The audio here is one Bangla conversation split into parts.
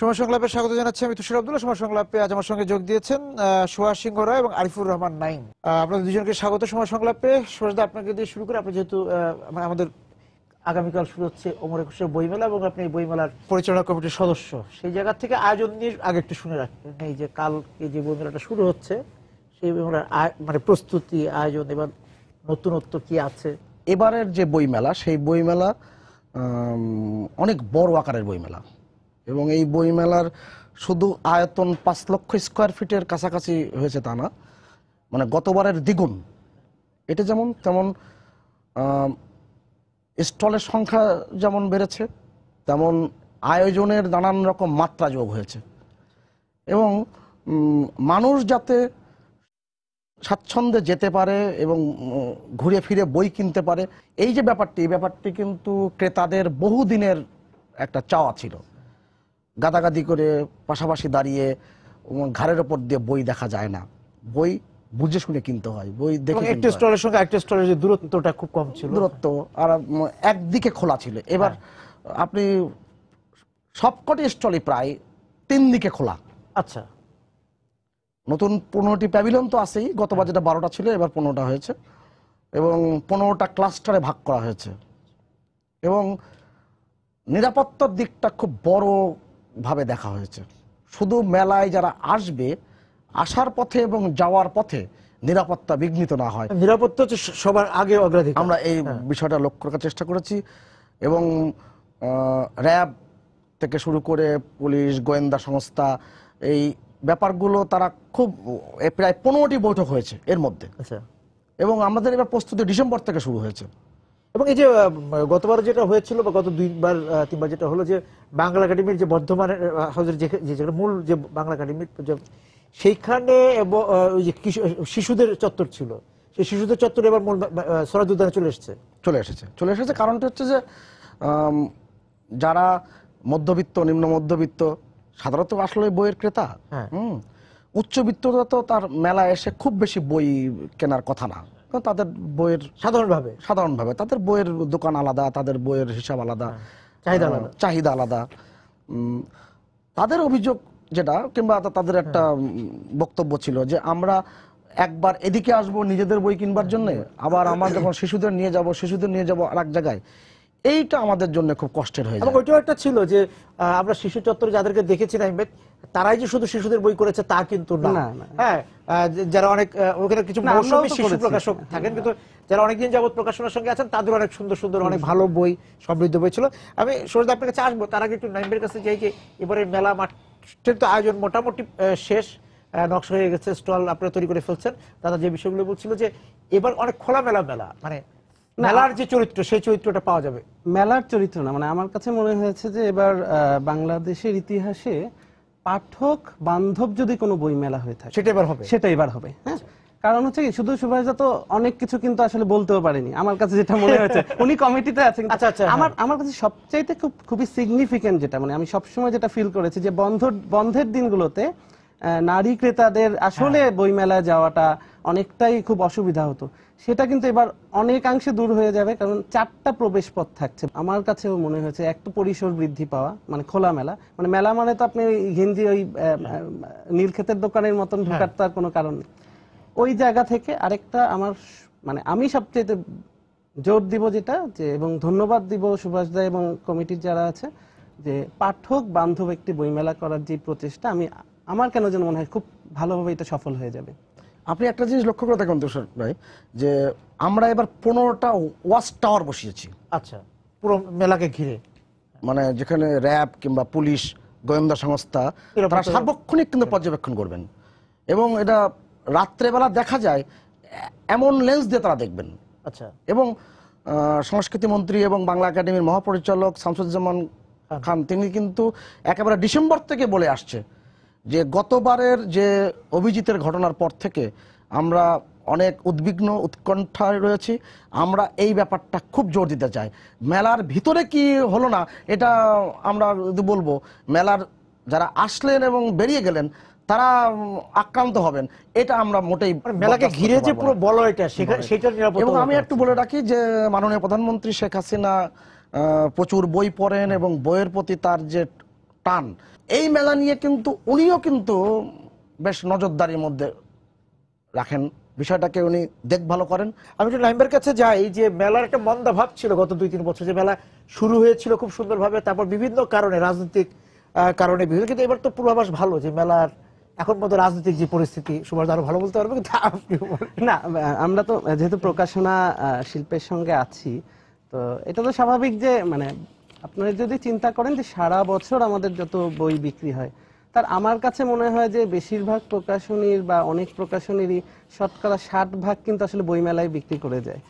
সময় সংলাপে স্বাগত জানাচ্ছি আমি তুষার আব্দুল্লাহ। সময় সংলাপে আজ আমার সঙ্গে যোগ দিয়েছেন সুহাস সিংহ রায় এবং আরিফুর রহমান নাইম। আপনাদের দুজনকে স্বাগত সময় সংলাপে। সুহাসদা, আপনাকে দিয়ে শুরু করে, আপনি যেহেতু আমাদের আগামীকাল শুরু হচ্ছে ওমর একুশের বইমেলা এবং আপনি এই বইমেলার পরিচালনা কমিটির সদস্য, সেই জায়গা থেকে আয়োজন নিয়ে আগে একটু শুনে রাখবেন। এই যে কালকে যে বইমেলাটা শুরু হচ্ছে, সেই বইমেলার মানে প্রস্তুতি, আয়োজন, এবার নতুনত্ব কি আছে? এবারের যে বইমেলা, সেই বইমেলা অনেক বড় আকারের বইমেলা এবং এই বইমেলার শুধু আয়তন 5 লক্ষ স্কোয়ার ফিটের কাছাকাছি হয়েছে তা না, মানে গতবারের দ্বিগুণ। এটা যেমন তেমন স্টলের সংখ্যা যেমন বেড়েছে, তেমন আয়োজনের নানান রকম মাত্রা যোগ হয়েছে এবং মানুষ যাতে স্বাচ্ছন্দ্যে যেতে পারে এবং ঘুরে ফিরে বই কিনতে পারে, এই যে ব্যাপারটি কিন্তু ক্রেতাদের বহুদিনের একটা চাওয়া ছিল। গাদাগাদি করে পাশাপাশি দাঁড়িয়ে ঘাড়ের ওপর দিয়ে বই দেখা যায় না, বই বুঝে শুনে কিনতে হয়, বই দেখে। একটা স্টলের সঙ্গে একটা স্টলের যে দূরত্বটা খুব কম ছিল, দূরত্ব আর একদিকে খোলা ছিল। এবার আপনি সবকটি স্টলই প্রায় 3 দিকে খোলা। আচ্ছা, নতুন 15টি প্যাভিলিয়ন তো আছেই, গতবার যেটা 12টা ছিল এবার 15টা হয়েছে এবং 15টা ক্লাস্টারে ভাগ করা হয়েছে এবং নিরাপত্তার দিকটা খুব বড় ভাবে দেখা হয়েছে। শুধু মেলায় যারা আসবে, আসার পথে এবং যাওয়ার পথে নিরাপত্তা বিঘ্নিত না হয়, নিরাপত্তা হচ্ছে সবার আগে অগ্রাধিকার। আমরা এই বিষয়টা লক্ষ্য রাখার চেষ্টা করেছি এবং র্যাব থেকে শুরু করে পুলিশ, গোয়েন্দা সংস্থা, এই ব্যাপারগুলো তারা খুব প্রায় 15টি বৈঠক হয়েছে এর মধ্যে। আচ্ছা, এবং আমাদের এবার প্রস্তুতি ডিসেম্বর থেকে শুরু হয়েছে। এবং এই যে গতবার যেটা হয়েছিল বা গত 2-3বার যেটা হলো, যে বাংলা একাডেমির যে বর্ধমানের হাউসের যেটা মূল যে বাংলা একাডেমির, সেইখানে ওই যে শিশুদের চত্বর ছিল, সেই শিশুদের চত্বর এবার মূল সরাজ উদ্যানে চলে এসেছে। কারণটা হচ্ছে যে যারা মধ্যবিত্ত, নিম্ন মধ্যবিত্ত সাধারণত আসলে বইয়ের ক্রেতা, উচ্চবিত্তরা তো তার মেলা এসে খুব বেশি বই কেনার কথা না, তাদের বইয়ের সাধারণভাবে তাদের বইয়ের দোকান আলাদা, তাদের বইয়ের হিসাব আলাদা, চাহিদা আলাদা। তাদের অভিযোগ যেটা, কিংবা তাদের একটা বক্তব্য ছিল যে আমরা একবার এদিকে আসবো নিজেদের বই কিনবার জন্য, আবার আমরা যখন শিশুদের নিয়ে যাব আর এক জায়গায়, এইটা আমাদের জন্য খুব কষ্টের হয়ে যায়। ওইটাও একটা ছিল যে আমরা শিশু চত্বরে যাদেরকে দেখেছি আহমেদ, তারাই যে শুধু শিশুদের বই করেছে তা কিন্তু না। হ্যাঁ, যারা অনেক ওখানে কিছু মৌসুমী শিশু প্রকাশক থাকেন, কিন্তু যারা অনেকদিন যাবত প্রকাশনার সঙ্গে আছেন, তাদের অনেক সুন্দর সুন্দর অনেক ভালো বই, সমৃদ্ধ বই ছিল। আমি সরদা আপনার কাছে আসবো, তার আগে একটু নাইমের কাছে যাই যে এবারে মেলা মাঠের তো আয়োজন মোটামুটি শেষ, নকশা হয়ে গেছে, স্টল আপনারা তৈরি করে ফেলছেন। দাদা যে বিষয়গুলো বলছিল যে এবার অনেক খোলামেলা মেলা, মানে মেলার যে চরিত্র, সেই চরিত্রটা পাওয়া যাবে। মেলার চরিত্র না, মানে আমার কাছে মনে হয়েছে যে এবার বাংলাদেশের ইতিহাসে পাঠক বান্ধব যদি কোনো বই মেলা হয়ে থাকে সেটা এবার হবে। হ্যাঁ, কারণ হচ্ছে কি, শুধু সুভাষদা তো অনেক কিছু কিন্তু আসলে বলতেও পারেনি। আমার কাছে যেটা মনে হয়েছে, উনি কমিটিতে আছেন, আমার কাছে সবচাইতে খুবই সিগনিফিকেন্ট যেটা, মানে আমি সবসময় যেটা ফিল করেছি যে বন্ধের দিনগুলোতে নারী ক্রেতাদের আসলে বইমেলায় যাওয়াটা অনেকটাই খুব অসুবিধা হতো, সেটা কিন্তু এবার অনেকাংশে দূর হয়ে যাবে, কারণ 4টা প্রবেশ পথ থাকছে। আমার কাছেও মনে হয়েছে একটু পরিসর বৃদ্ধি পাওয়া, মানে খোলা মেলা, মানে মেলা মানে তো আপনি ঘিঞ্জি ওই নীলক্ষেতের দোকানের মতন ঢোকার তো আর কোনো কারণ নেই। ওই জায়গা থেকে আরেকটা আমার, মানে আমি সবচেয়ে জোর দিব যেটা, যে এবং ধন্যবাদ দিব সুভাষদা এবং কমিটির যারা আছে, যে পাঠক বান্ধব একটি বইমেলা করার যে প্রচেষ্টা, আমার কেন যেন মনে হয় খুব ভালোভাবে এটা সফল হয়ে যাবে। আপনি একটা জিনিস লক্ষ্য করে দেখুন তুষার ভাই, যে আমরা এবার 15টা ওয়াচ টাওয়ার বসিয়েছি। আচ্ছা, পুরো মেলাকে ঘিরে, মানে যেখানে র্যাব কিংবা পুলিশ, গোয়েন্দা সংস্থা তারা সার্বক্ষণিক কিন্তু পর্যবেক্ষণ করবেন এবং এটা রাত্রেবেলা দেখা যায় এমন লেন্স দিয়ে তারা দেখবেন। আচ্ছা, এবং সংস্কৃতি মন্ত্রী এবং বাংলা একাডেমির মহাপরিচালক শামসুজ্জামান খান, তিনি কিন্তু একেবারে ডিসেম্বর থেকে বলে আসছে যে গতবারের যে অভিজিতের ঘটনার পর থেকে আমরা অনেক উদ্বিগ্ন, উৎকণ্ঠায় রয়েছি। আমরা এই ব্যাপারটা খুব জোর দিতে চাই। মেলার ভিতরে কি হলো না এটা আমরা যদি বলবো, মেলার যারা আসলেন এবং বেরিয়ে গেলেন তারা আক্রান্ত হবেন, এটা আমরা মোটেই, মেলাকে ঘিরে যে পুরো বলয়টা, সেটার নিরাপত্তা। এবং আমি একটু বলে রাখি যে মাননীয় প্রধানমন্ত্রী শেখ হাসিনা প্রচুর বই পড়েন এবং বইয়ের প্রতি তার যে টান, এই মেলা নিয়ে কিন্তু উনিও কিন্তু বেশ নজরদারির মধ্যে রাখেন, বিষয়টাকে উনি দেখভাল করেন। আমি একটু নাইমের কাছে যাই, যে মেলার একটা মন্দা ভাব ছিল গত 2-3 বছর, যে মেলা শুরু হয়েছিল খুব সুন্দরভাবে, তারপর বিভিন্ন কারণে, রাজনৈতিক কারণে বিভিন্ন, কিন্তু এবার তো পূর্বাভাস ভালো যে মেলার এখন মতো রাজনৈতিক যে পরিস্থিতি, সুভাষ আরো ভালো বলতে পারবে, কিন্তু আপনি না, আমরা তো যেহেতু প্রকাশনা শিল্পের সঙ্গে আছি, তো এটা তো স্বাভাবিক যে মানে আপনারা যদি চিন্তা করেন যে সারা বছর আমাদের যত বই বিক্রি হয়, তার আমার কাছে মনে হয় যে বেশিরভাগ প্রকাশনীর বা অনেক প্রকাশনীরই শতকরা 60% কিন্তু আসলে বইমেলায় বিক্রি করে যায়।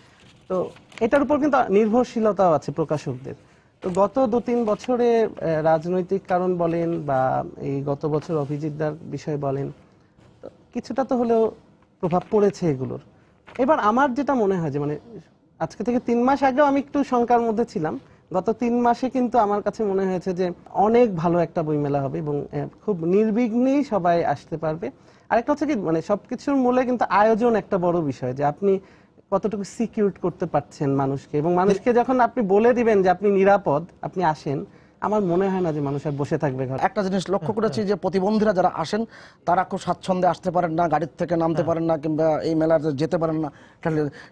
তো এটার উপর কিন্তু নির্ভরশীলতাও আছে প্রকাশকদের। তো গত 2-3 বছরে রাজনৈতিক কারণ বলেন বা এই গত বছর অভিজিৎদার বিষয় বলেন, তো কিছুটা তো হলেও প্রভাব পড়েছে এগুলোর। এবার আমার যেটা মনে হয় যে মানে আজকে থেকে 3 মাস আগেও আমি একটু শঙ্কার মধ্যে ছিলাম, গত 3 মাসে কিন্তু আমার কাছে মনে হয়েছে যে অনেক ভালো একটা বইমেলা হবে এবং খুব নির্বিঘ্নেই সবাই আসতে পারবে। আরেকটা হচ্ছে কি, মানে সবকিছুর মূলে কিন্তু আয়োজন একটা বড় বিষয়, যে আপনি কতটুকু সিকিউর করতে পারছেন মানুষকে, এবং মানুষকে যখন আপনি বলে দিবেন যে আপনি নিরাপদ, আপনি আসেন, আমার মনে হয় না যে মানুষ আর বসে থাকবে ঘরে। একটা জিনিস লক্ষ্য করেছি যে প্রতিবন্ধীরা যারা আসেন তারা খুব স্বাচ্ছন্দ্যে আসতে পারেন না, গাড়ির থেকে নামতে পারেন না, কিংবা এই মেলাতে যেতে পারেন না।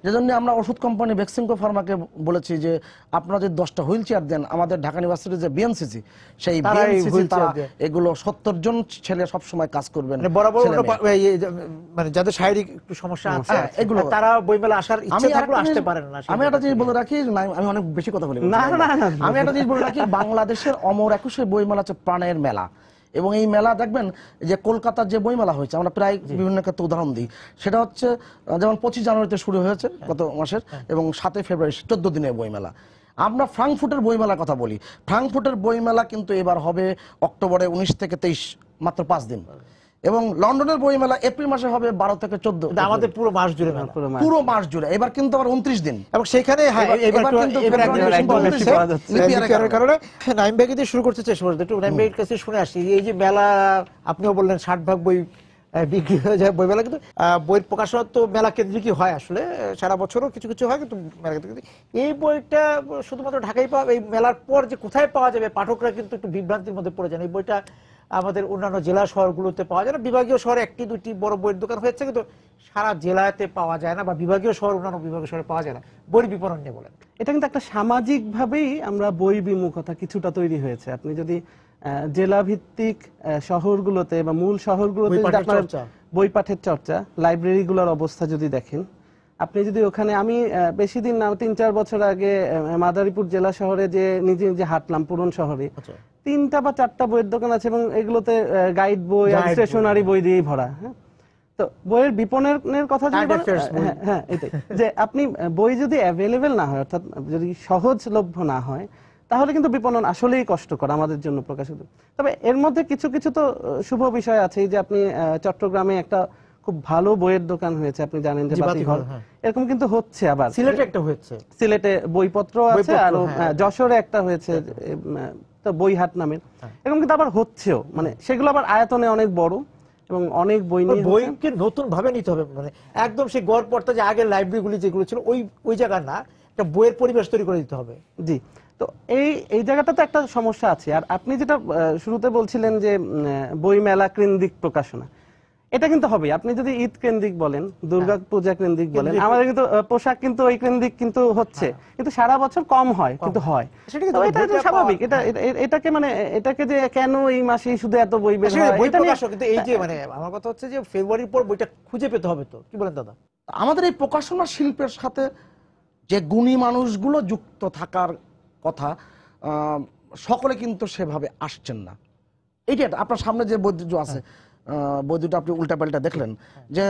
যেজন্য আমরা ওষুধ কোম্পানি ভ্যাকসিনকো ফার্মাকে বলেছি যে আপনারা যদি 10টা হুইল চেয়ার দেন, আমাদের ঢাকা ইউনিভার্সিটির যে বিএনসিসি, সেই বিএনসিসি তারা এগুলো 70 জন ছেলে সব সময় কাজ করবেন, মানে যাদের শারীরিক একটু সমস্যা আছে এগুলো, তারা বইমেলা আসার ইচ্ছা থাকলেও আসতে পারেন না। আমি একটা জিনিস বলে রাখি, আমি অনেক বেশি কথা বলি, আমি একটা জিনিস বলে রাখি, বাংলাদেশের অমর একুশে বইমেলা হচ্ছে প্রাণের মেলা। এবং এই মেলা দেখবেন যে কলকাতার যে বইমেলা হয়েছে, আমরা প্রায় বিভিন্ন ক্ষেত্রে উদাহরণ দিই, সেটা হচ্ছে যেমন 25 জানুয়ারিতে শুরু হয়েছে গত মাসের, এবং 7 ফেব্রুয়ারি 14 দিনের বইমেলা। আমরা ফ্রাঙ্কফুটের বইমেলার কথা বলি, ফ্রাঙ্কফুটের বইমেলা কিন্তু এবার হবে অক্টোবরে 19 থেকে 23, মাত্র 5 দিন। এবং লন্ডনের বইমেলা এপ্রিল মাসে হবে 12 থেকে 14, আমাদের পুরো মাস জুড়ে, পুরো মাস জুড়ে। এবার কিন্তু আবার 29 দিন, এবং সেখানে কারণে নাইম ভাই দিয়ে শুরু করতে চেষ্টা করতে, একটু নাইম ভাইয়ের কাছে শুনে আসি। এই যে মেলা আপনিও বললেন 60% বই বিক্রি হয়ে যায় বইমেলা, কিন্তু বইয়ের প্রকাশনা তো মেলা কেন্দ্রিকই হয়, আসলে সারা বছরও কিছু কিছু হয়, কিন্তু মেলা কেন্দ্রিক। এই বইটা শুধুমাত্র ঢাকায় পাওয়া, এই মেলার পর যে কোথায় পাওয়া যাবে, পাঠকরা কিন্তু একটু বিভ্রান্তির মধ্যে পড়ে যান। এই বইটা আমাদের অন্যান্য জেলা শহরগুলোতে পাওয়া যায় না, বিভাগীয় শহরে 1-2টি বড় বইয়ের দোকান হয়েছে, কিন্তু সারা জেলাতে পাওয়া যায় না, বা বিভাগীয় শহর অন্যান্য বিভাগীয় শহরে পাওয়া যায় না। বই বিপণন নিয়ে বলেন। এটা কিন্তু একটা সামাজিক ভাবেই আমরা বই বিমুখতা কিছুটা তৈরি হয়েছে। আপনি যদি জেলা ভিত্তিক শহরগুলোতে বা মূল শহরগুলোতে আপনার বই পাঠের চর্চা, লাইব্রেরিগুলোর অবস্থা যদি দেখেন, আপনি যদি ওখানে, আমি বেশি দিন না 3-4 বছর আগে মাদারীপুর জেলা শহরে যে নিজে হাঁটলাম, পুরন শহরে 3টা বা 4টা বইয়ের দোকান আছে, এবং এগুলোতে গাইড বই আর স্টেশনারি বই দিয়েই ভরা। হ্যাঁ, তো বইয়ের বিপণনের কথা হ্যাঁ এটাই, যে আপনি বই যদি অ্যাভেলেবেল না হয়, অর্থাৎ যদি সহজলভ্য না হয়, তাহলে কিন্তু বিপণন আসলেই কষ্টকর আমাদের জন্য প্রকাশক। তবে এর মধ্যে কিছু কিছু তো শুভ বিষয় আছে, যে আপনি চট্টগ্রামে একটা খুব ভালো বইয়ের দোকান হয়েছে, আপনি জানেন যে বাতিঘর, এরকম কিন্তু হচ্ছে। আবার সিলেটে একটা হয়েছে, সিলেটে বইপত্র আছে, আর যশোরে একটা হয়েছে তো বইহাট নামের, এরকম কিন্তু আবার হচ্ছেও, মানে সেগুলো আবার আয়তনে অনেক বড় এবং অনেক বই নিয়ে। বইকে নতুন ভাবে নিতে হবে, মানে একদম সেই গড়পড়তা যে আগের লাইব্রেরিগুলি যেগুলো ছিল ওই জায়গা না, একটা বইয়ের পরিবেশ তৈরি করে দিতে হবে। জি, তো এই জায়গাটাতে একটা সমস্যা আছে। আর আপনি যেটা শুরুতে বলছিলেন যে বই মেলা কেন্দ্রিক প্রকাশনা, এটা কিন্তু হবে। আপনি যদি ঈদ কেন্দ্রিক বলেন, দুর্গা পূজা কেন্দ্রিক বলেন, আমাদের কিন্তু পোশাক কিন্তু ওই কেন্দ্রিক কিন্তু হচ্ছে, কিন্তু সারা বছর কম হয়, কিন্তু হয়, এটা স্বাভাবিক। এটাকে মানে এটাকে যে কেন এই মাসেই শুধু এত বই বের হয়, বই প্রকাশক, কিন্তু এই যে মানে আমার কথা হচ্ছে যে ফেব্রুয়ারির পর বইটা খুঁজে পেতে হবে, তো কি বলেন দাদা? আমাদের এই প্রকাশনা শিল্পের সাথে যে গুণী মানুষগুলো যুক্ত থাকার কথা, সকলে কিন্তু সেভাবে আসছেন না। এইটা আপনার সামনে যে বই দুটো আছে, বই দুটো আপনি উল্টাপাল্টা দেখলেন, যে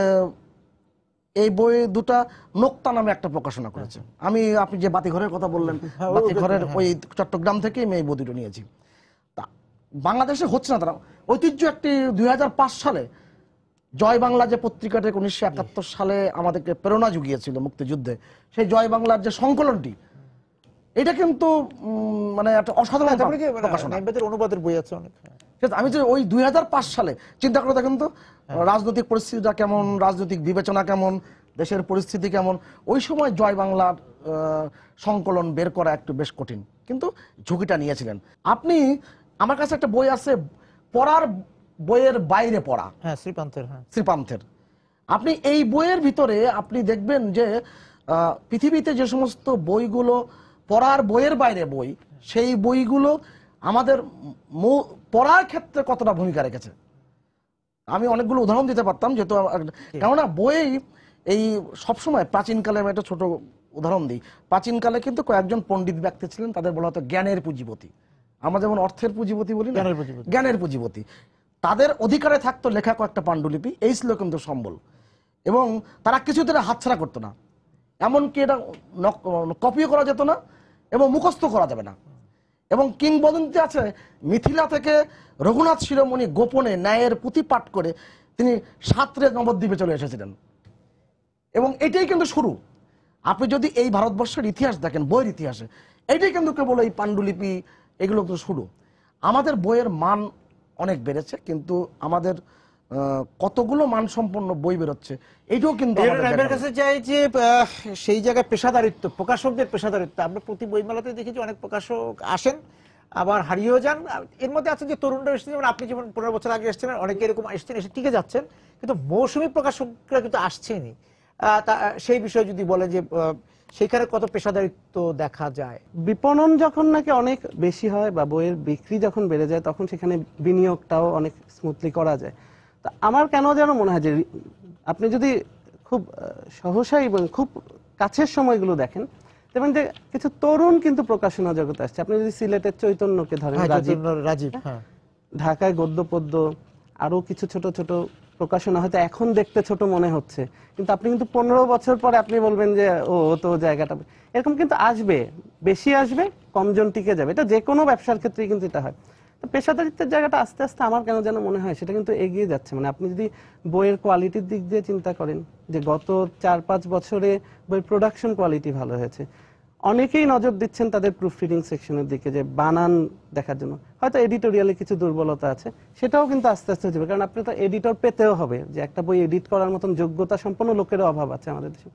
এই বই দুটা নোক্তা নামে একটা প্রকাশনা করেছে। আপনি যে বাতিঘরের কথা বললেন, বাতিঘরের ওই চট্টগ্রাম থেকে আমি এই বই দুটো নিয়েছি। তা বাংলাদেশে হচ্ছে না, তারা ঐতিহ্য একটি 2005 সালে জয় বাংলা যে পত্রিকাটা 1971 সালে আমাদেরকে প্রেরণা জুগিয়েছিল মুক্তিযুদ্ধে, সেই জয় বাংলার যে সংকলনটি, এটা কিন্তু মানে একটা অসাধারণ প্রকাশনা। অনুবাদের বই আছে অনেক। আমি যে ওই 2005 সালে চিন্তা করে দেখেন তো, রাজনৈতিক পরিস্থিতিটা কেমন, রাজনৈতিক বিবেচনা কেমন, দেশের পরিস্থিতি কেমন, ওই সময় জয় বাংলার সংকলন বের করা একটু বেশ কঠিন, কিন্তু ঝুঁকিটা নিয়েছিলেন আপনি। আমার কাছে একটা বই আছে, পড়ার বইয়ের বাইরে পড়া, হ্যাঁ শ্রীপান্থের। আপনি এই বইয়ের ভিতরে আপনি দেখবেন যে পৃথিবীতে যে সমস্ত বইগুলো পড়ার বইয়ের বাইরে বই, সেই বইগুলো আমাদের পড়ার ক্ষেত্রে কতটা ভূমিকা রেখেছে। আমি অনেকগুলো উদাহরণ দিতে পারতাম, যেহেতু কেননা বই এই সবসময় প্রাচীনকালে, আমি একটা ছোট উদাহরণ দিই, প্রাচীনকালে কিন্তু কয়েকজন পণ্ডিত ব্যক্তি ছিলেন, তাদের বলা হতো জ্ঞানের পুঁজিপতি। আমরা যেমন অর্থের পুঁজিপতি বলি, জ্ঞানের পুঁজিপতি। তাদের অধিকারে থাকতো লেখা কয়েকটা পাণ্ডুলিপি, এই ছিল কিন্তু সম্বল, এবং তারা কিছুতে হাতছাড়া করতো না। এমনকি এটা কপিও করা যেত না এবং মুখস্থ করা যাবে না। এবং কিংবদন্তি আছে, মিথিলা থেকে রঘুনাথ শিরোমণি গোপনে ন্যায়ের পুঁথি পাঠ করে তিনি সাঁতরে নবদ্বীপে চলে এসেছিলেন। এবং এটাই কিন্তু শুরু। আপনি যদি এই ভারতবর্ষের ইতিহাস দেখেন, বইয়ের ইতিহাসে, এইটাই কিন্তু কেবল এই পাণ্ডুলিপি, এগুলো তো শুরু। আমাদের বইয়ের মান অনেক বেড়েছে, কিন্তু আমাদের কতগুলো মানসম্পন্ন বই বেরোচ্ছে এটাও কিন্তু আমাদের কাছে চাই যে সেই জায়গায় পেশাদারিত্ব, প্রকাশকদের পেশাদারিত্ব। আমরা প্রতি বইমেলাতে দেখেছি অনেক প্রকাশক আসেন আবার হারিয়েও যান। এর মধ্যে আছে যে তরুণরা এসেছেন, যেমন আপনি যেমন 15 বছর আগে এসেছিলেন, অনেকে এরকম এসেছেন, এসে টিকে যাচ্ছেন, কিন্তু মৌসুমী প্রকাশকরা কিন্তু আসছেনই। সেই বিষয়ে যদি বলেন যে সেখানে কত পেশাদারিত্ব দেখা যায়। বিপণন যখন নাকি অনেক বেশি হয় বা বইয়ের বিক্রি যখন বেড়ে যায়, তখন সেখানে বিনিয়োগটাও অনেক স্মুথলি করা যায়। তা আমার কেন যেন মনে হয় যে আপনি যদি খুব সহসাই এবং খুব কাছের সময়গুলো দেখেন, যেমন যে কিছু তরুণ কিন্তু প্রকাশনা জগতে আসছে। আপনি যদি সিলেটের চৈতন্যকে ধরেন, রাজীব, ঢাকায় গদ্যপদ্য, আরো কিছু ছোট ছোট প্রকাশনা হয়তো এখন দেখতে ছোট মনে হচ্ছে, কিন্তু আপনি কিন্তু 15 বছর পরে আপনি বলবেন যে ও তো জায়গাটা এরকম কিন্তু আসবে, বেশি আসবে, কমজন টিকে যাবে। এটা যে কোনো ব্যবসার ক্ষেত্রেই কিন্তু এটা হয়। তো পেশাদারিত্বের জায়গাটা আস্তে আস্তে আমার কেন যেন মনে হয় সেটা কিন্তু এগিয়ে যাচ্ছে। মানে আপনি যদি বইয়ের কোয়ালিটির দিক দিয়ে চিন্তা করেন, যে গত 4-5 বছরে বইয়ের প্রোডাকশন কোয়ালিটি ভালো হয়েছে। অনেকেই নজর দিচ্ছেন তাদের প্রুফ রিডিং সেকশনের দিকে, যে বানান দেখার জন্য। হয়তো এডিটোরিয়ালে কিছু দুর্বলতা আছে, সেটাও কিন্তু আস্তে আস্তে যাবে, কারণ আপনি তো এডিটর পেতেও হবে, যে একটা বই এডিট করার মতন যোগ্যতা সম্পন্ন লোকেরও অভাব আছে আমাদের দেশে।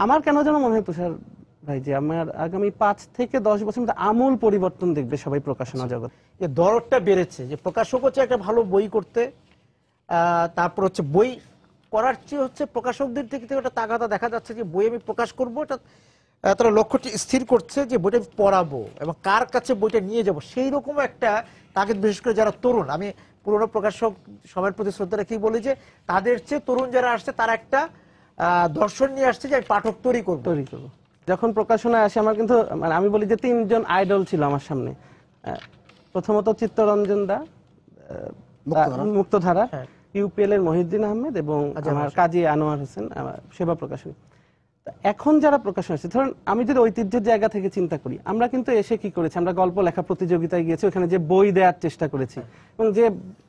আমার কেন যেন মনে হয় তুষার ভাই যে আমার আগামী 5 থেকে 10 বছর মধ্যে আমূল পরিবর্তন দেখবে সবাই প্রকাশনা জগৎ। যে দরদটা বেড়েছে, যে প্রকাশক হচ্ছে একটা ভালো বই করতে, তারপর হচ্ছে বই করার চেয়ে হচ্ছে প্রকাশকদের থেকে একটা তাগাদা দেখা যাচ্ছে যে বই আমি প্রকাশ করবো, এটা তারা লক্ষ্যটি স্থির করছে যে বইটা পড়াবো এবং কার কাছে বইটা নিয়ে যাব, সেই রকম একটা তাগিদ। বিশেষ করে যারা তরুণ, আমি পুরনো প্রকাশক সবার প্রতি শ্রদ্ধা রেখেই বলি যে তাদের চেয়ে তরুণ যারা আসছে তারা একটা দর্শন নিয়ে আসছে যে আমি পাঠক তৈরি করবো। যখন প্রকাশনায় আসে আমার কিন্তু মানে আমি বলি যে 3 জন আইডল ছিল আমার সামনে। প্রথমত চিত্তরঞ্জন দা, মুক্তধারা, ইউপিএল এর মহিউদ্দিন আহমেদ এবং আমার কাজী আনোয়ার হোসেন, সেবা প্রকাশনী। এখন যারা প্রকাশনা আছে, ধরুন আমি যদি ঐতিহ্যের জায়গা থেকে চিন্তা করি, আমরা কিন্তু এসে কি করেছি, আমরা গল্প লেখা প্রতিযোগিতায় গিয়েছি, ওখানে যে বই দেওয়ার চেষ্টা করেছি, এবং যে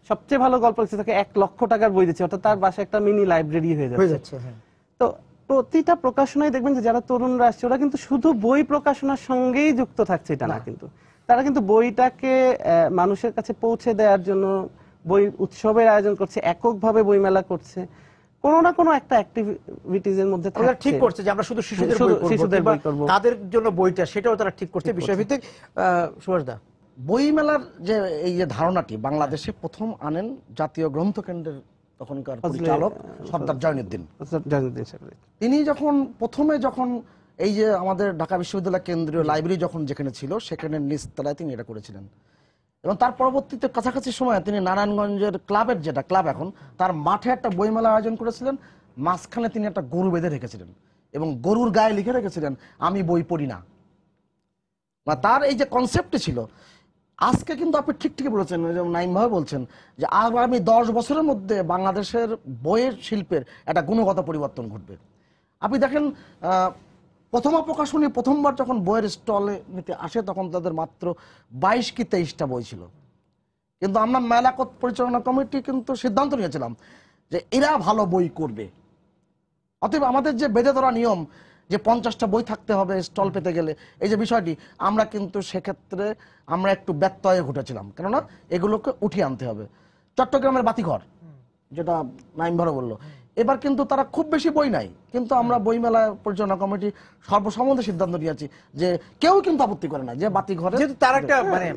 সবচেয়ে ভালো গল্প লিখছে তাকে 1 লক্ষ টাকার বই দিচ্ছে, অর্থাৎ তার বাসায় একটা মিনি লাইব্রেরি হয়ে যাচ্ছে। তো প্রতিটা প্রকাশনায় দেখবেন যে যারা তরুণরা আসছে, ওরা কিন্তু শুধু বই প্রকাশনার সঙ্গেই যুক্ত থাকছে এটা না, কিন্তু তারা কিন্তু বইটাকে মানুষের কাছে পৌঁছে দেওয়ার জন্য বই উৎসবের আয়োজন করছে, এককভাবে বইমেলা করছে, কোনো না কোনো একটা অ্যাক্টিভিটিজ এর মধ্যে তারা ঠিক করছে যে আমরা শুধু শিশুদের বই করব, তাদের জন্য বইটা, সেটাও তারা ঠিক করছে বিষয়ভিত্তিক। সুভাষ দা, বইমেলার যে এই যে ধারণাটি বাংলাদেশে প্রথম আনেন জাতীয় গ্রন্থ কেন্দ্রের তখনকার পরিচালক সর্দার জয়নুদ্দিন। তিনি যখন এই যে আমাদের ঢাকা বিশ্ববিদ্যালয় কেন্দ্রীয় লাইব্রেরি যখন যেখানে ছিল, সেখানে নিচতলায় তিনি এটা করেছিলেন, এবং তার পরবর্তীতে কাছাকাছি সময়ে তিনি নারায়ণগঞ্জের ক্লাবের, যেটা ক্লাব এখন, তার মাঠে একটা বইমেলা আয়োজন করেছিলেন। মাঝখানে তিনি একটা গরু বেঁধে রেখেছিলেন এবং গরুর গায়ে লিখে রেখেছিলেন আমি বই পড়ি না। তার এই যে কনসেপ্টটি ছিল, আজকে কিন্তু আপনি ঠিক বলেছেন, নাইম ভাই বলছেন যে আগামী 10 বছরের মধ্যে বাংলাদেশের বইয়ের শিল্পের একটা গুণগত পরিবর্তন ঘটবে। আপনি দেখেন প্রথমা প্রকাশনী প্রথমবার যখন বইয়ের স্টলে নিতে আসে, তখন তাদের মাত্র 22 কি 23টা বই ছিল, কিন্তু আমরা মেলা পরিচালনা কমিটি কিন্তু সিদ্ধান্ত নিয়েছিলাম যে এরা ভালো বই করবে। অতএব আমাদের যে বেঁধে ধরা নিয়ম যে 50টা বই থাকতে হবে স্টল পেতে গেলে, এই যে বিষয়টি, আমরা কিন্তু সেক্ষেত্রে আমরা একটু ব্যত্যয় ঘটেছিলাম, কেননা এগুলোকে উঠিয়ে আনতে হবে। চট্টগ্রামের বাতিঘর, যেটা নাইম ভাই বললো, এবার কিন্তু তারা খুব বেশি বই নাই, কিন্তু আমরা বইমেলা পরিচালনা কমিটি সর্বসম্মত সিদ্ধান্ত নিয়েছি যে কেউ কিন্তু আপত্তি করে না যে বাতিঘরে, যেহেতু তার একটা মানে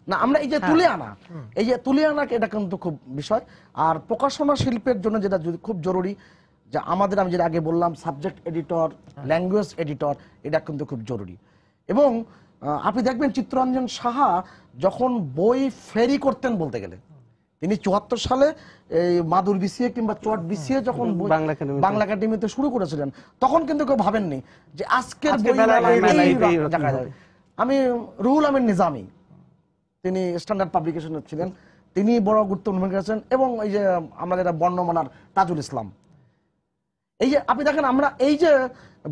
না আমরা এই যে তুলে আনা, এই যে তুলে আনা এটা কিন্তু খুব বিষয়। আর প্রকাশনা শিল্পের জন্য যেটা খুব জরুরি, যে আমাদের আমি যেটা আগে বললাম সাবজেক্ট এডিটর, ল্যাঙ্গুয়েজ এডিটর, এটা কিন্তু খুব জরুরি। এবং আপনি দেখবেন চিত্তরঞ্জন সাহা যখন বই ফেরি করতেন বলতে গেলে, তিনি ৭৪ সালে এই মাদুর বিছিয়ে কিংবা চট বিছিয়ে যখন বাংলা একাডেমিতে শুরু করেছিলেন, তখন কিন্তু কেউ ভাবেননি যে আজকের বই দেখা যাবে। আমি রুহুল আমিন নিজামী, তিনি স্ট্যান্ডার্ড পাবলিকেশনের ছিলেন, তিনি বড় গুরুত্বপূর্ণ ভূমিকা রেখেছেন। এবং এই যে আমরা যেটা বর্ণমালার তাজুল ইসলাম, এই যে আপনি দেখেন আমরা এই যে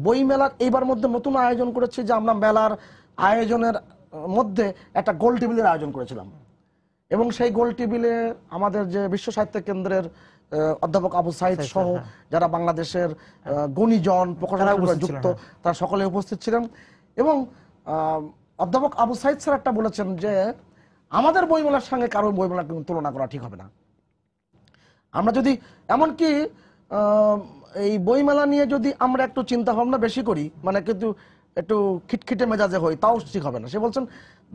বই মেলার এইবার মধ্যে নতুন আয়োজন করেছি, যে আমরা মেলার আয়োজনের মধ্যে একটা গোল টেবিলের আয়োজন করেছিলাম। এবং সেই গোল টেবিলে আমাদের যে বিশ্ব সাহিত্য কেন্দ্রের অধ্যাপক আবু সাইদ সহ যারা বাংলাদেশের গুণীজন প্রকাশনা যুক্ত, তারা সকলে উপস্থিত ছিলেন। এবং অধ্যাপক আবু সাইদ স্যার একটা বলেছেন যে আমাদের বইমেলার সঙ্গে কারো বইমেলার কিন্তু তুলনা করা ঠিক হবে না। আমরা যদি এমনকি এই বইমেলা নিয়ে যদি আমরা একটু চিন্তা ভাবনা বেশি করি, মানে কিন্তু একটু খিটখিটে মেজাজে হই, তাও ঠিক হবে না। সে বলছেন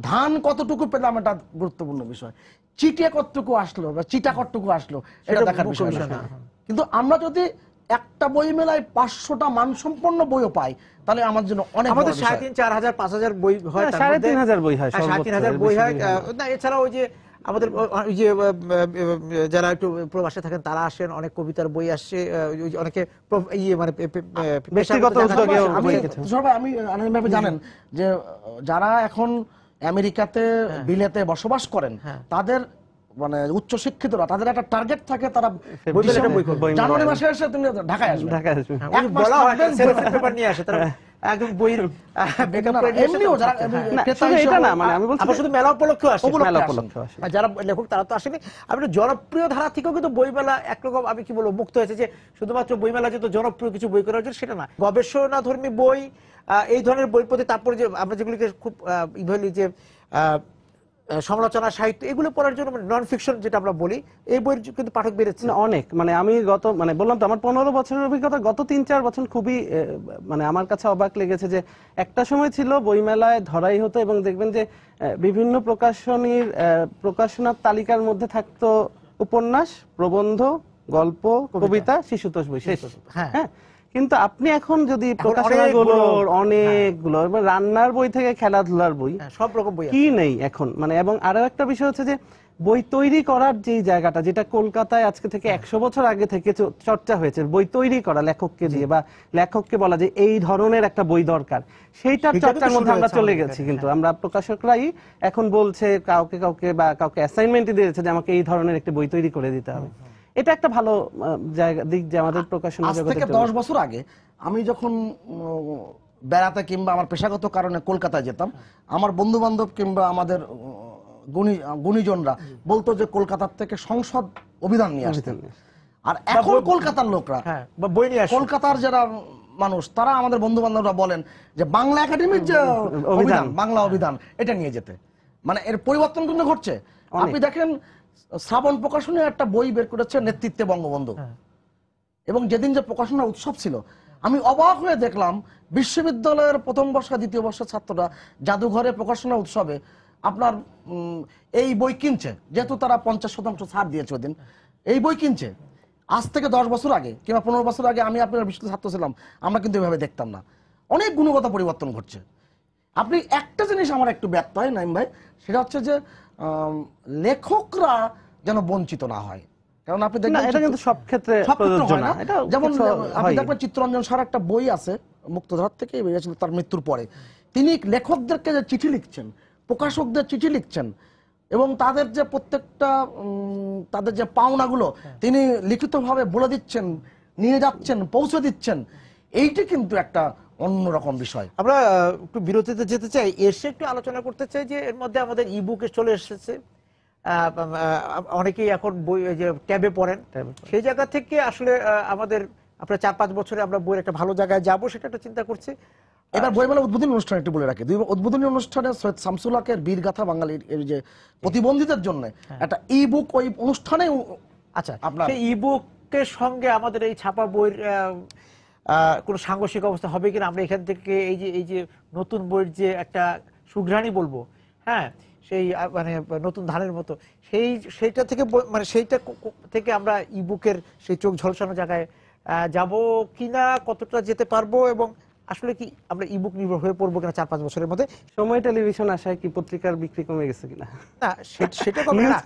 ধান কতটুকু পেলাম এটা গুরুত্বপূর্ণ বিষয়, চিটে কতটুকু আসলো বা চিটা কতটুকু আসলো এটা দেখার বিষয় না। কিন্তু আমরা যদি একটা বই মেলায় ৫০০টা মানসম্পন্ন বইও পাই, তাহলে আমার জন্য অনেক। আমাদের ৩,৫০০ ৪,০০০ ৫,০০০ বই হয়, ৩,৫০০ বই হয়, ৩,৫০০ বই হয় না। এছাড়া ওই যে আমাদের ওই যে যারা একটু প্রবাসে থাকেন তারা আসেন, অনেক কবিতার বই আসছে, অনেকে ইয়ে মানে ব্যক্তিগত উদ্যোগে। আমি জানেন যে যারা এখন আমেরিকাতে বিলেতে বসবাস করেন, তাদের মানে উচ্চ শিক্ষিতরা, তাদের একটা টার্গেট থাকে, তারা জানুয়ারি মাসে এসে তুমি ঢাকায় আসবে, বলা হয় সেলফ পেপার নিয়ে আসে তারা একদম বইয়ের এমনিও যারা এটা না, মানে আমি বলছি শুধু মেলা উপলক্ষে আসে, যারা লেখক তারা তো আসেনি। আমি জনপ্রিয় ধারা থেকেও কিন্তু বইমেলা একরকম আমি কি বলবো মুক্ত হয়েছে, যে শুধুমাত্র বইমেলা যেহেতু জনপ্রিয় কিছু বই করা হচ্ছে সেটা না, গবেষণাধর্মী বই এই ধরনের বই প্রতি, তারপরে যে আমরা যেগুলিকে খুব ধরি যে সমালোচনা সাহিত্য, এগুলো পড়ার জন্য নন ফিকশন যেটা আমরা বলি, এই বইয়ের কিন্তু পাঠক বেড়েছে অনেক। মানে আমি মানে বললাম তো আমার ১৫ বছরের অভিজ্ঞতা, গত ৩-৪ বছর খুবই মানে আমার কাছে অবাক লেগেছে যে একটা সময় ছিল বইমেলায় ধরাই হতো এবং দেখবেন যে বিভিন্ন প্রকাশনীর প্রকাশনার তালিকার মধ্যে থাকতো উপন্যাস, প্রবন্ধ, গল্প, কবিতা, শিশুতোষ বই, শেষ। হ্যাঁ, কিন্তু আপনি এখন যদি প্রকাশনাগুলোর অনেকগুলো, রান্নার বই থেকে খেলাধুলার বই, সব রকম বই কি নেই এখন। মানে এবং আরো একটা বিষয় হচ্ছে যে বই তৈরি করার যে জায়গাটা, যেটা কলকাতায় আজকে থেকে ১০০ বছর আগে থেকে চর্চা হয়েছে, বই তৈরি করা লেখককে দিয়ে বা লেখককে বলা যে এই ধরনের একটা বই দরকার, সেইটার চর্চার মধ্যে আমরা চলে গেছি। কিন্তু আমরা প্রকাশকরাই এখন বলছে কাউকে কাউকে বা কাউকে অ্যাসাইনমেন্টই দিয়েছে যে আমাকে এই ধরনের একটা বই তৈরি করে দিতে হবে। এটা একটা ভালো জায়গা, দিক যে আমাদের প্রকাশনা জগতে। ১০ বছর আগে আমি যখন বেড়াতে কিংবা আমার পেশাগত কারণে কলকাতায় যেতাম, আমার বন্ধু বান্ধব কিংবা আমাদের গুণীজনরা বলতো যে কলকাতার থেকে সংসদ অভিধান নিয়ে আসতেন। আর এখন কলকাতার লোকরা, কলকাতার যারা মানুষ, তারা আমাদের বন্ধু বান্ধবরা বলেন যে বাংলা একাডেমির যে অভিধান, বাংলা অভিধান, এটা নিয়ে যেতে। মানে এর পরিবর্তন কিন্তু ঘটছে। আপনি দেখেন শ্রাবণ প্রকাশনী একটা বই বের করেছে, নেতৃত্বে বঙ্গবন্ধু। এবং যেদিন যে প্রকাশনা উৎসব ছিল, আমি অবাক হয়ে দেখলাম বিশ্ববিদ্যালয়ের প্রথম বর্ষ দ্বিতীয় বর্ষের ছাত্ররা জাদুঘরে প্রকাশনা উৎসবে আপনার এই বই কিনছে, যেহেতু তারা ৫০% ছাড় দিয়েছে ওদিন, এই বই কিনছে। আজ থেকে ১০ বছর আগে কিংবা ১৫ বছর আগে আমি আপনার বিশ্ববিদ্যালয়ের ছাত্র ছিলাম, আমরা কিন্তু এভাবে দেখতাম না। অনেক গুণগত পরিবর্তন ঘটছে। আপনি একটা জিনিস আমার একটু ব্যর্থ হয় নাইম ভাই, সেটা হচ্ছে যে লেখকরা যেন বঞ্চিত না হয়। কারণ আপনি দেখবেন এটা কিন্তু সব ক্ষেত্রে প্রযোজ্য না। যেমন আপনি দেখবেন চিত্তরঞ্জন স্যার একটা বই আছে, মুক্তধারা থেকে বেরিয়েছিল তার মৃত্যুর পরে, তিনি লেখকদেরকে যে চিঠি লিখছেন, প্রকাশকদের চিঠি লিখছেন এবং তাদের যে প্রত্যেকটা তাদের যে পাওনাগুলো তিনি লিখিতভাবে বলে দিচ্ছেন, নিয়ে যাচ্ছেন, পৌঁছে দিচ্ছেন। এইটি কিন্তু একটা অন্যরকম বিষয়। আমরা একটু বিরতিতে যেতে চাই, এসে একটু আলোচনা করতে চাই যে এর মধ্যে আমাদের ইবুকে চলে এসেছে, অনেকেই এখন বই যে ট্যাবে পড়েন, সেই জায়গা থেকে আসলে আমাদের আপনার ৪-৫ বছরে আমরা বইয়ের একটা ভালো জায়গায় যাবো, সেটা একটা চিন্তা করছি। এবার বইমেলা উদ্বোধনী অনুষ্ঠান একটু বলে রাখি, উদ্বোধনী অনুষ্ঠানে সৈয়দ শামসুল হকের বীরগাথা বাঙালির যে প্রতিবন্ধীদের জন্য একটা ই বুক ওই অনুষ্ঠানে। আচ্ছা, সেই ই বুকের সঙ্গে আমাদের এই ছাপা বইয়ের কোনো সাংঘর্ষিক অবস্থা হবে কিনা, আমরা এখান থেকে এই যে নতুন বইয়ের যে একটা সুঘ্রাণী বলবো, হ্যাঁ, সেই মানে নতুন ধানের মতো সেইটা থেকে মানে সেইটা থেকে আমরা ইবুকের সেই চোখ ঝলসানো জায়গায় যাব কিনা, কতটা যেতে পারবো, এবং আসলে কি আমরা ইবুক নির্ভর হয়ে পড়বো কিনা 4-5 বছরের মধ্যে। সময় টেলিভিশন আসায় কি পত্রিকার বিক্রি কমে গেছে কিনা? না সেটা কমে না,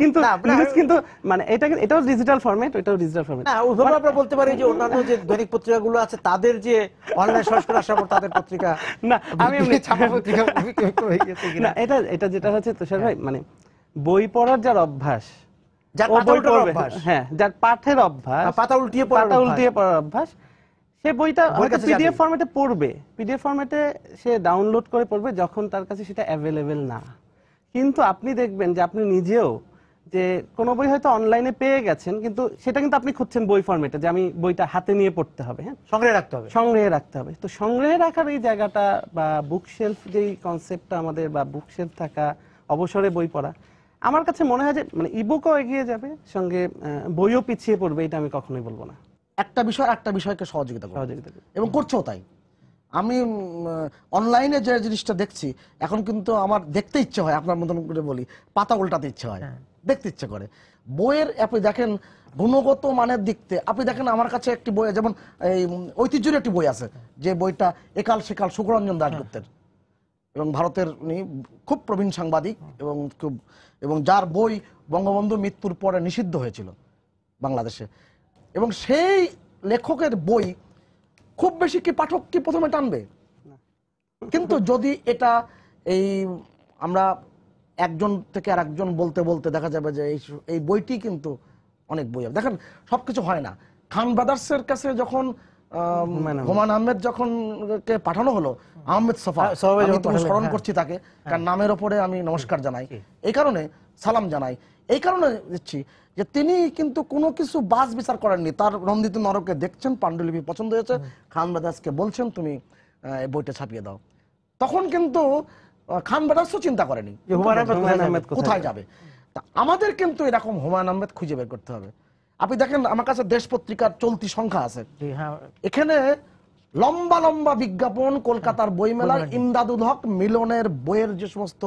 কিন্তু মানে এটাও ডিজিটাল ফরম্যাট, ওইটাও ডিজিটাল ফরম্যাট। না ওইভাবে আমরা বলতে পারি যে অন্যান্য যে দৈনিক পত্রিকাগুলো আছে তাদের যে অনলাইন সংস্করণ আসার পর তাদের পত্রিকা, না আমি এমনি ছাপা পত্রিকা হয়ে গেছে কিনা। না এটা যেটা হচ্ছে তুষার ভাই, মানে বই পড়ার যার অভ্যাস, যার পাতা উল্টানোর অভ্যাস, হ্যাঁ যার পাঠের অভ্যাস, পাতা উল্টিয়ে পড়ার অভ্যাস, সে বইটা পিডিএফ ফরম্যাটে পড়বে, পিডিএফ ফরম্যাটে সে ডাউনলোড করে পড়বে যখন তার কাছে সেটা অ্যাভেলেবেল না। কিন্তু আপনি দেখবেন যে আপনি নিজেও যে কোনো বই হয়তো অনলাইনে পেয়ে গেছেন, কিন্তু সেটা কিন্তু আপনি খুঁজছেন বই ফরম্যাটে, যে আমি বইটা হাতে নিয়ে পড়তে হবে, হ্যাঁ সংগ্রহে রাখতে হবে। তো সংগ্রহে রাখার এই জায়গাটা বা বুকশেলফ যেই কনসেপ্টটা আমাদের, বা বুকশেলফ থাকা, অবসরে বই পড়া, আমার কাছে মনে হয় যে মানে ইবুকও এগিয়ে যাবে, সঙ্গে বইও পিছিয়ে পড়বে, এটা আমি কখনোই বলবো না। একটা বিষয়কে সহযোগিতা করবে এবং করছেও তাই। আমি অনলাইনে যে জিনিসটা দেখছি এখন, কিন্তু আমার দেখতে ইচ্ছে হয়, আপনার মতন করে বলি, পাতা উল্টাতে ইচ্ছে হয়, দেখতে ইচ্ছে করে। বইয়ের আপনি দেখেন গুণগত মানের দিক থেকে, আপনি দেখেন আমার কাছে একটি বই, যেমন এই ঐতিহ্যের একটি বই আছে, যে বইটা একাল সেকাল সুখরঞ্জন দাশগুপ্তের, এবং ভারতের উনি খুব প্রবীণ সাংবাদিক, এবং যার বই বঙ্গবন্ধু মৃত্যুর পরে নিষিদ্ধ হয়েছিল বাংলাদেশে, এবং সেই লেখকের বই খুব বেশি কি পাঠক কি প্রথমে টানবে? কিন্তু যদি এটা আমরা একজন থেকে আর একজন বলতে বলতে দেখা যাবে যে এই বইটি কিন্তু অনেক বই, দেখেন সবকিছু হয় না। খান ব্রাদার্সের কাছে যখন হুমায়ুন আহমেদ যখন পাঠানো হলো, আহমেদ সফা, আমি তো স্মরণ করছি তাকে, কারণ নামের ওপরে আমি নমস্কার জানাই, এই কারণে সালাম জানাই, এই কারণে দিচ্ছি যে তিনি কিন্তু কোনো কিছু বাস বিচার করেননি। তার রন্দিত নরকে দেখছেন, পাণ্ডুলিপি পছন্দ হয়েছে, খান ব্রাদার্সকে বলছেন তুমি এই বইটা ছাপিয়ে দাও। তখন কিন্তু খান ব্রাদার্সও চিন্তা করেনি হুমায়ুন আহমেদ কোথায় যাবে। তা আমাদের কিন্তু এরকম হুমায়ুন আহমেদ খুঁজে বের করতে হবে। আপনি দেখেন আমার কাছে দেশ পত্রিকার চলতি সংখ্যা আছে, এখানে লম্বা লম্বা বিজ্ঞাপন, কলকাতার বইমেলার ইমদাদুল হক মিলনের বইয়ের যে সমস্ত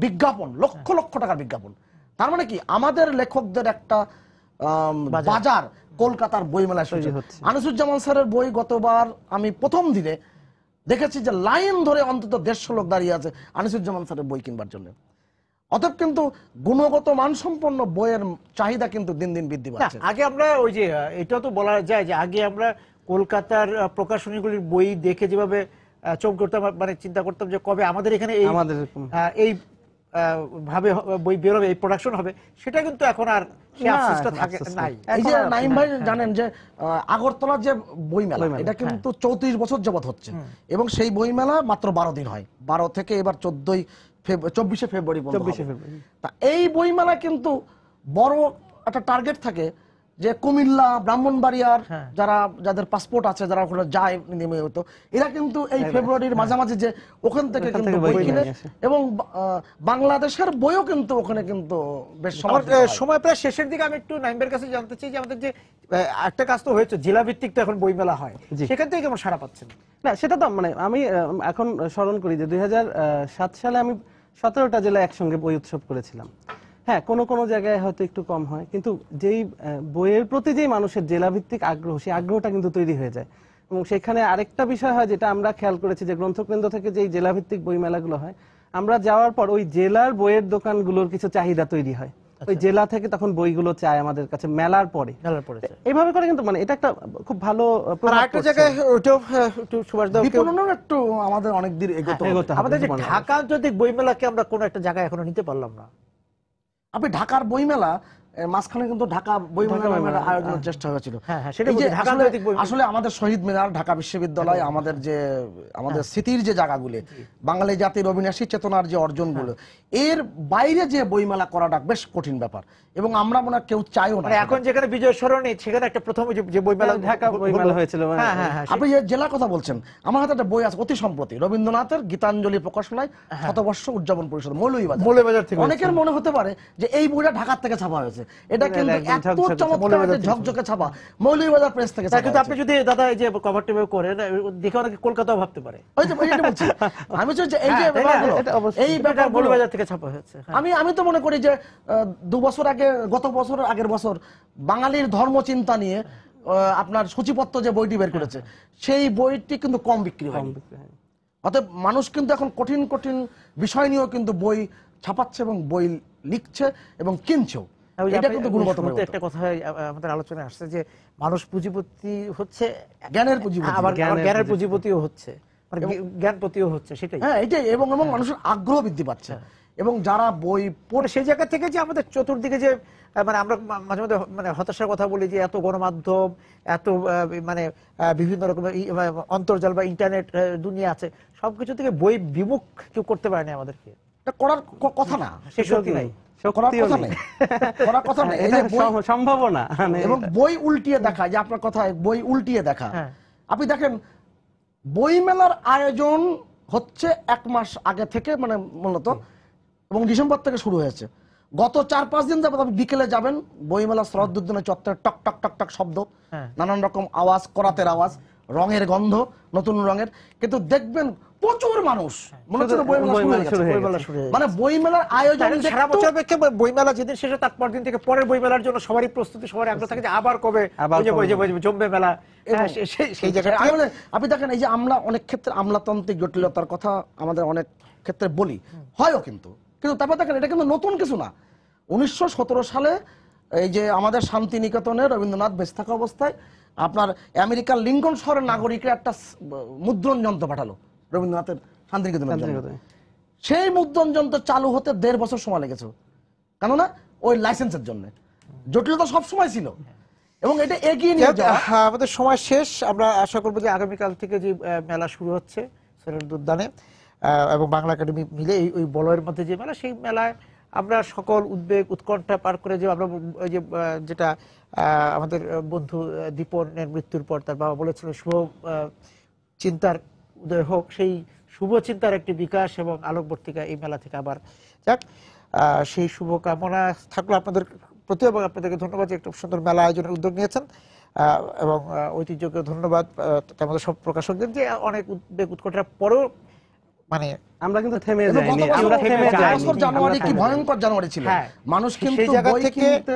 বিজ্ঞাপন, লক্ষ লক্ষ টাকার বিজ্ঞাপন। তার মানে কি আমাদের লেখকদের একটা বাজার কলকাতার বইমেলায় হচ্ছে। আনিসুজ্জামান স্যারের বই গতবার আমি প্রথম দিনে দেখেছি যে লাইন ধরে অন্তত 150 লোক দাঁড়িয়ে আছে আনিসুজ্জামান স্যারের বই কিনবার জন্য। অতএব কিন্তু গুণগত মানসম্পন্ন বইয়ের চাহিদা কিন্তু দিন দিন বৃদ্ধি পাচ্ছে। আগে আমরা ওই যে এটা তো বলা যায় যে আগে আমরা কলকাতার প্রকাশনীগুলির বই দেখে যেভাবে চোখ করতাম, মানে চিন্তা করতাম যে কবে আমাদের এখানে এই ভাবে বই বেরোবে, এই প্রোডাকশন হবে, সেটা কিন্তু এখন আর নাই। এই যে নাইম ভাই জানেন যে আগরতলার যে বইমেলা, এটা কিন্তু 34 বছর যাবত হচ্ছে, এবং সেই বইমেলা মাত্র 12 দিন হয়, 12 থেকে এবার 24শে ফেব্রুয়ারি পর্যন্ত। তা এই বইমেলা কিন্তু বড় একটা টার্গেট থাকে যে কুমিল্লা, ব্রাহ্মণবাড়িয়ার যাদের পাসপোর্ট আছে, যারা ওখানে যায় নিয়মিত, এরা কিন্তু এই ফেব্রুয়ারির মাঝামাঝি যে ওখান থেকে কিন্তু বই কিনে, এবং বাংলাদেশের বইও কিন্তু ওখানে কিন্তু বেশ সময় প্রায় শেষের দিকে। আমি একটু নাইমের কাছে জানতে চাই যে আমাদের যে একটা কাজ তো হয়েছে, জেলা ভিত্তিক তো এখন বইমেলা হয়, সেখান থেকে কেমন সাড়া পাচ্ছেন? না সেটা তো মানে আমি এখন স্মরণ করি যে 2007 সালে আমি 17টা জেলায় একসঙ্গে বই উৎসব করেছিলাম। হ্যাঁ, কোনো কোনো জায়গায় হয়তো একটু কম হয়, কিন্তু যেই বইয়ের প্রতি যেই মানুষের জেলাভিত্তিক আগ্রহ, সেই আগ্রহটা কিন্তু তৈরি হয়ে যায়। এবং সেখানে আরেকটা বিষয় হয় যেটা আমরা খেয়াল করেছি, যে গ্রন্থকেন্দ্র থেকে যেই জেলাভিত্তিক বই মেলাগুলো হয়, আমরা যাওয়ার পর ওই জেলার বইয়ের দোকানগুলোর কিছু চাহিদা তৈরি হয়, ওই জেলা থেকে তখন বইগুলো চায় আমাদের কাছে মেলার পরে। এইভাবে করে কিন্তু মানে এটা একটা খুব ভালো একটু আমাদের অনেক দূর এগোতে হবে। আমাদের যে ঢাকা আন্তর্জাতিক বইমেলাকে আমরা কোনো একটা জায়গায় এখনো নিতে পারলাম না। আপনি ঢাকার বইমেলা মাঝখানে কিন্তু ঢাকা বইমেলা আয়োজনের চেষ্টা হয়েছিল। আসলে আমাদের শহীদ মিনার, ঢাকা বিশ্ববিদ্যালয়, আমাদের যে আমাদের স্মৃতির যে জায়গাগুলো, বাঙালি জাতির অবিনাশী চেতনার যে অর্জনগুলো, এর বাইরে যে বইমেলা করাটা বেশ কঠিন ব্যাপার, এবং আমরা মনে হয় কেউ চাইও না। এখন যেখানে বিজয় সরণি, সেখানে একটা প্রথম যে বইমেলা, ঢাকা বইমেলা হয়েছিল। আপনি যে জেলার কথা বলছেন, আমার হাতে একটা বই আছে অতি সম্প্রতি, রবীন্দ্রনাথের গীতাঞ্জলি প্রকাশনায় শতবর্ষ উদযাপন পরিষদ, মৌলভীবাজার থেকে। অনেকের মনে হতে পারে যে এই বইটা ঢাকার থেকে ছাপা হয়েছে, করেছে। এটা কিন্তু এত চমৎকার ঝকঝকে ছাপা মৌলভীবাজার প্রেস থেকে। কিন্তু আপনি যদি দাদা এই যে কভারটা করেন দেখে অনেকে কলকাতাও ভাবতে পারে। ওই যে এটা বলছি আমি, যে এই যে এই ব্যাপার মৌলভীবাজার থেকে ছাপা হয়েছে। আমি তো মনে করি যে 2 বছর আগে, গত বছর আগের বছর বাঙালির ধর্মচিন্তা নিয়ে আপনার সূচিপত্র যে বইটি বের করেছে সেই বইটি কিন্তু কম বিক্রি হয়। অতএব মানুষ কিন্তু এখন কঠিন কঠিন বিষয় নিয়েও কিন্তু বই ছাপাচ্ছে এবং বই লিখছে এবং কিনছেও। এটা কিন্তু গুণগত পরিবর্তন। একটা কথা আমাদের আলোচনায় আসছে যে মানুষ পুঁজিপতি হচ্ছে, জ্ঞানের পুঁজিপতি, আবার জ্ঞানের পুঁজিপতিও হচ্ছে, মানে জ্ঞানপতিও হচ্ছে। সেটাই, হ্যাঁ এটাই। এবং মানুষের আগ্রহ বৃদ্ধি পাচ্ছে এবং যারা বই পড়ে সেই জায়গা থেকে যে আমাদের চতুর্দিকে যে মানে আমরা মাঝে মধ্যে মানে হতাশার কথা বলি যে এত গণমাধ্যম, এত মানে বিভিন্ন রকমের অন্তর্জাল বা ইন্টারনেট দুনিয়া আছে, সবকিছু থেকে বই বিমুখ কেউ করতে পারেনি আমাদেরকে। এটা করার কথা না, সে শক্তি নাই, সম্ভাবনা। এবং বই উল্টিয়ে দেখা, যে আপনার কথায় বই উল্টিয়ে দেখা, আপনি দেখেন বই মেলার আয়োজন হচ্ছে 1 মাস আগে থেকে, মানে মূলত, এবং ডিসেম্বর থেকে শুরু হয়েছে। গত 4-5 দিন যাবত আপনি বিকেলে যাবেন বইমেলা শরৎউদ্যানের চত্বরে টক টক টক টক শব্দ, নানান রকম আওয়াজ, করাতের আওয়াজ, রঙের গন্ধ, নতুন রঙের, কিন্তু দেখবেন প্রচুর মানুষ, মনে হচ্ছে বইমেলা শুরু হয়ে গেছে। মানে বইমেলার আয়োজন সারা বছর অপেক্ষা, বইমেলা যেদিন শেষ হয় তার পর দিন থেকে পরের বইমেলার জন্য সবারই প্রস্তুতি, সবারই আগ্রহ থাকে যে আবার কবে জমবে মেলা। সেই জায়গায় আপনি দেখেন এই যে আমরা অনেক ক্ষেত্রে আমলাতান্ত্রিক জটিলতার কথা আমাদের অনেক ক্ষেত্রে বলি, হয়ও কিন্তু তারপর দেখেন এটা কিন্তু নতুন কিছু না। 1917 সালে এই যে আমাদের শান্তিনিকেতনে রবীন্দ্রনাথ বেঁচে থাকা অবস্থায় আপনার আমেরিকার লিঙ্কন শহরের নাগরিকরা একটা মুদ্রণ যন্ত্র পাঠালো রবীন্দ্রনাথের শান্তিনিকেতনের জন্য। সেই মুদ্রণ যন্ত্র চালু হতে 1.5 বছর সময় লেগেছে, কেননা ওই লাইসেন্সের জন্য। জটিলতা সব সময় ছিল এবং এটা এগিয়ে নিয়ে যাওয়া। আমাদের সময় শেষ। আমরা আশা করবো যে আগামীকাল থেকে যে মেলা শুরু হচ্ছে শরৎউদ্যানে এবং বাংলা একাডেমি মিলে ওই বলয়ের মধ্যে যে মেলা, সেই মেলায় আমরা সকল উদ্বেগ উৎকণ্ঠা পার করে যে আমরা ওই যে যেটা আমাদের বন্ধু দীপনের মৃত্যুর পর তার বাবা বলেছিল শুভ চিন্তার উদয় হোক, সেই শুভ চিন্তার একটি বিকাশ এবং আলোকবর্তিকা এই মেলা থেকে আবার যাক, সেই শুভকামনা থাকলো আপনাদের প্রতি। এবং আপনাদেরকে ধন্যবাদ যে একটা সুন্দর মেলা আয়োজনের উদ্যোগ নিয়েছেন, এবং ঐতিহ্যকে ধন্যবাদ আমাদের সব প্রকাশকদের যে অনেক উদ্বেগ উৎকণ্ঠার পরেও মানে আমরা কিন্তু থেমে যাইনি। আমরা থেমে যাইনি। জানুয়ারি কি ভয়ঙ্কর জানুয়ারি ছিল, মানুষ কিন্তু বই কিনতে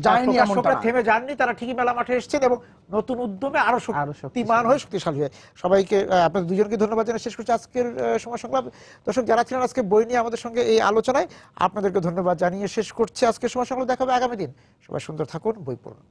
যায়নি, আমরা থেমে যাননি, তারা ঠিকই মেলা মাঠে এসেছেন এবং নতুন উদ্যমে আরো শক্তিমান হয়ে শক্তিশালী হয়ে। সবাইকে, আপনাদের দুজনকে ধন্যবাদ জানিয়ে শেষ করছি আজকের সময় সংলাপ। দর্শক যারা ছিলেন আজকে বই নিয়ে আমাদের সঙ্গে এই আলোচনায়, আপনাদেরকে ধন্যবাদ জানিয়ে শেষ করছি আজকের সময় সংলাপ। দেখা হবে আগামী দিন। সবাই সুন্দর থাকুন, বই পড়ুন।